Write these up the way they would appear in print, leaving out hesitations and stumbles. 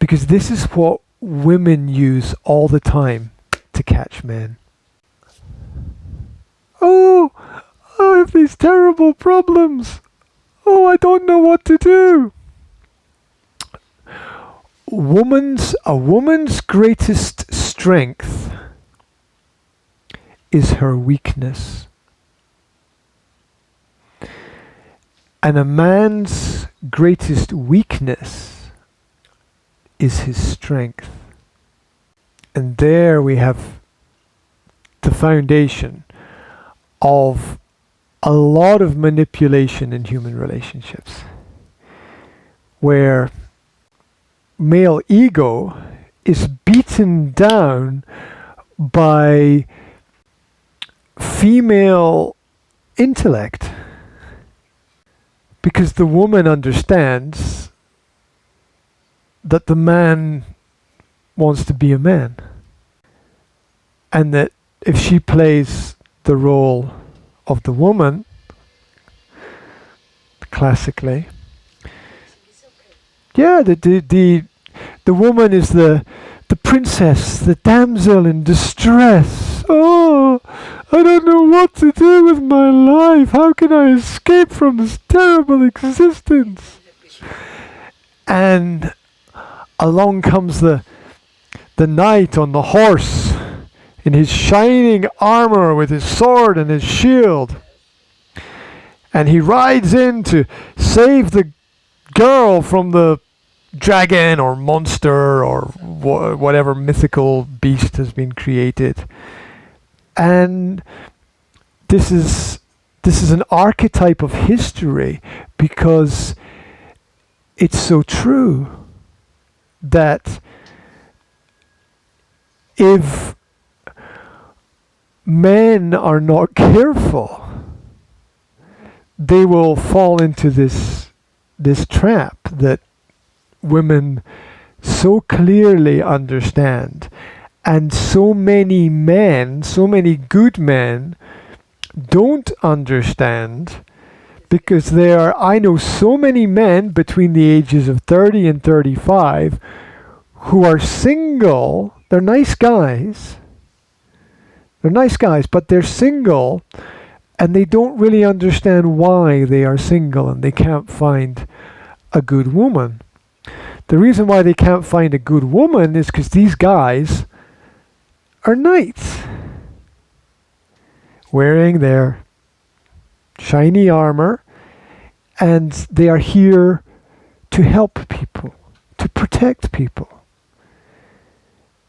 Because this is what women use all the time to catch men. Oh, I have these terrible problems. Oh, I don't know what to do. A woman's greatest strength is her weakness. And a man's greatest weakness is his strength. And there we have the foundation of a lot of manipulation in human relationships, where male ego is beaten down by female intellect, because the woman understands that the man wants to be a man, and that if she plays the role of the woman, classically, yeah, the woman is the princess, the damsel in distress. Oh, I don't know what to do with my life. How can I escape from this terrible existence? And along comes the knight on the horse in his shining armor with his sword and his shield. And he rides in to save the girl from the dragon or monster or whatever mythical beast has been created. And this is an archetype of history, because it's so true that if men are not careful, they will fall into this trap that women so clearly understand, and so many men, so many good men, don't understand, because I know so many men between the ages of 30 and 35 who are single. They're nice guys, but they're single, and they don't really understand why they are single, and they can't find a good woman. The reason why they can't find a good woman is because these guys are knights, wearing their shiny armor, and they are here to help people, to protect people.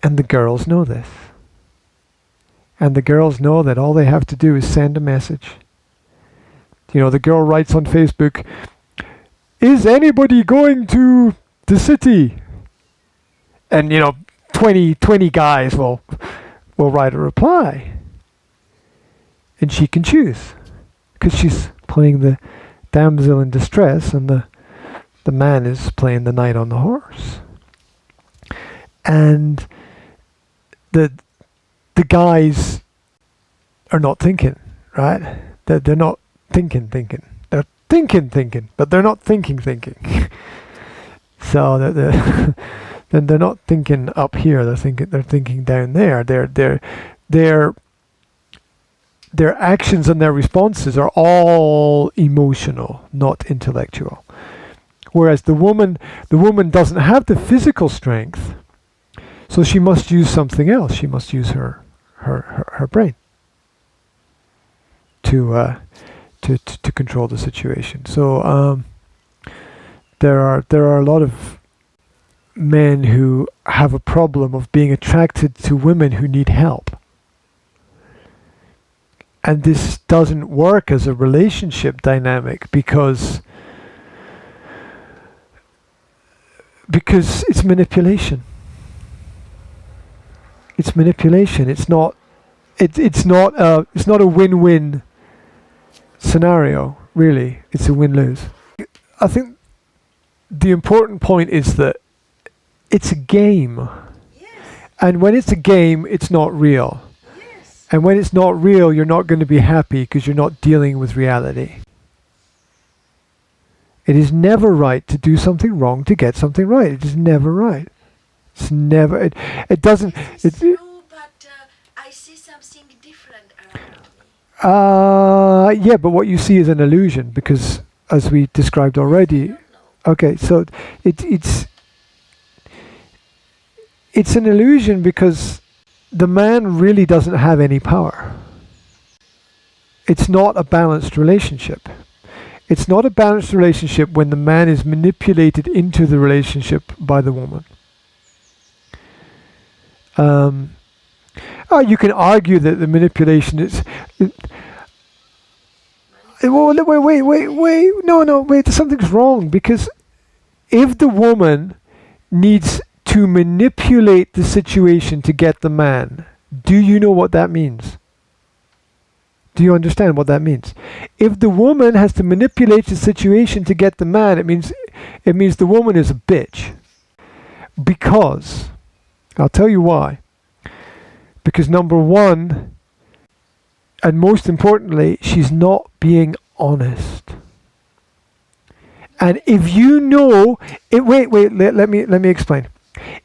And the girls know this. And the girls know that all they have to do is send a message. You know, the girl writes on Facebook, "Is anybody going to the city?" And, 20 guys will write a reply. And she can choose, because she's playing the damsel in distress, and the man is playing the knight on the horse. And the guys are not thinking, right? They're not thinking. They're thinking, but they're not thinking. So they're not thinking up here. They're thinking down there. Their actions and their responses are all emotional, not intellectual. Whereas the woman doesn't have the physical strength, so she must use something else. She must use her brain to control the situation. So there are a lot of men who have a problem of being attracted to women who need help. And this doesn't work as a relationship dynamic because it's manipulation. It's manipulation. It's not a win-win scenario, really. It's a win-lose. I think the important point is that it's a game. Yes. And when it's a game, it's not real. Yes. And when it's not real, you're not going to be happy because you're not dealing with reality. It is never right to do something wrong to get something right. It is never right. It's never. It doesn't. It's true, but I see something different around me. Yeah, but what you see is an illusion because, as we described already. I don't know. Okay, so it's an illusion because the man really doesn't have any power. It's not a balanced relationship. It's not a balanced relationship when the man is manipulated into the relationship by the woman. You can argue that the manipulation is. Wait. No, something's wrong because if the woman needs to manipulate the situation to get the man, do you know what that means? Do you understand what that means? If the woman has to manipulate the situation to get the man, it means the woman is a bitch. Because, I'll tell you why. Because number one, and most importantly, she's not being honest. And if you know, let me explain.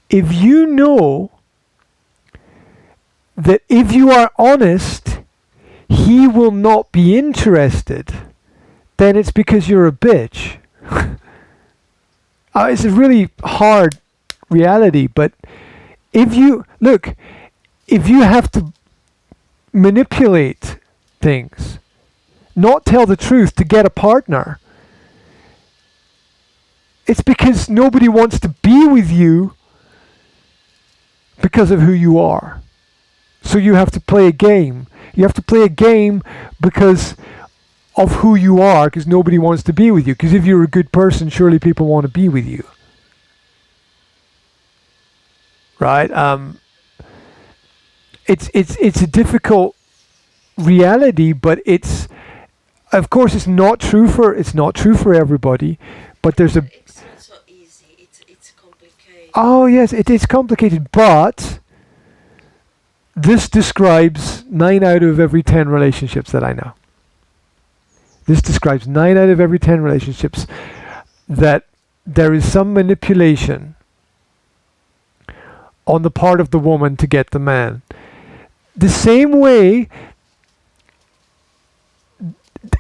If you know that if you are honest, he will not be interested, then it's because you're a bitch. It's a really hard reality, but if you have to manipulate things, not tell the truth to get a partner, it's because nobody wants to be with you because of who you are. So you have to play a game. You have to play a game because of who you are, because nobody wants to be with you. Because if you're a good person, surely people want to be with you. Right? It's a difficult reality, but it's not true for everybody. But there's a. It's not so easy. It's complicated. Oh yes, it is complicated, but this describes 9 out of every 10 relationships that I know. This describes 9 out of every 10 relationships that there is some manipulation on the part of the woman to get the man. The same way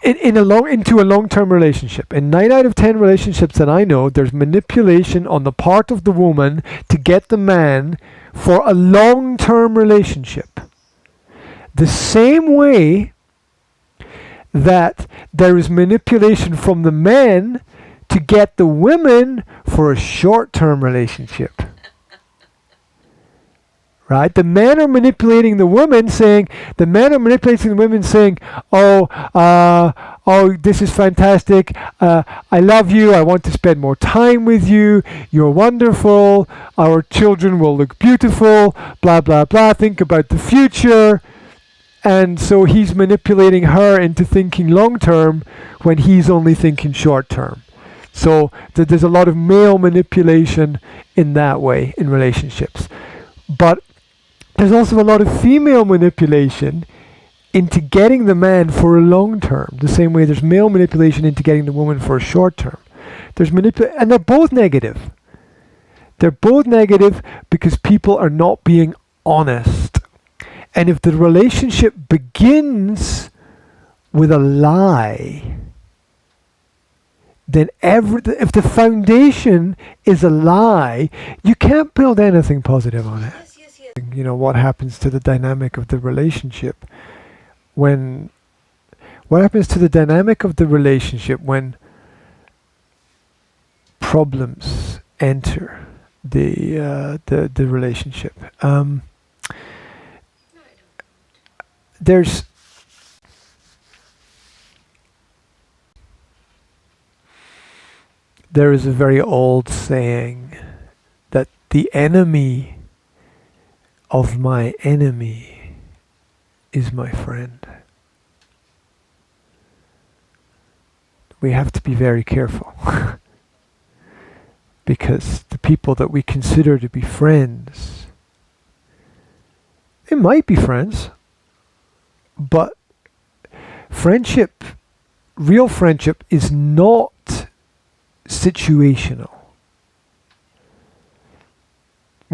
into a long-term relationship. In 9 out of 10 relationships that I know, there's manipulation on the part of the woman to get the man for a long-term relationship. The same way that there is manipulation from the men to get the women for a short-term relationship. Right? The men are manipulating the women saying, oh, this is fantastic. I love you. I want to spend more time with you. You're wonderful. Our children will look beautiful. Blah, blah, blah. Think about the future. And so he's manipulating her into thinking long term when he's only thinking short term. So there's a lot of male manipulation in that way in relationships. But there's also a lot of female manipulation into getting the man for a long term. The same way there's male manipulation into getting the woman for a short term. And they're both negative. They're both negative because people are not being honest. And if the relationship begins with a lie, then if the foundation is a lie, you can't build anything positive on it. You know, what happens to the dynamic of the relationship when problems enter the relationship? There is a very old saying that the enemy of my enemy is my friend. We have to be very careful because the people that we consider to be friends, they might be friends, but real friendship is not situational.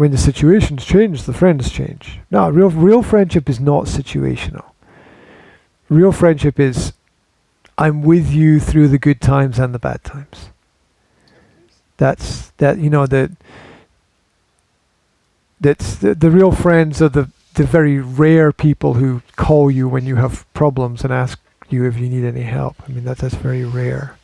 when the situations change, the friends change. No, real friendship is not situational. Real friendship is, I'm with you through the good times and the bad times. That's the real friends are the very rare people who call you when you have problems and ask you if you need any help. I mean, that's very rare.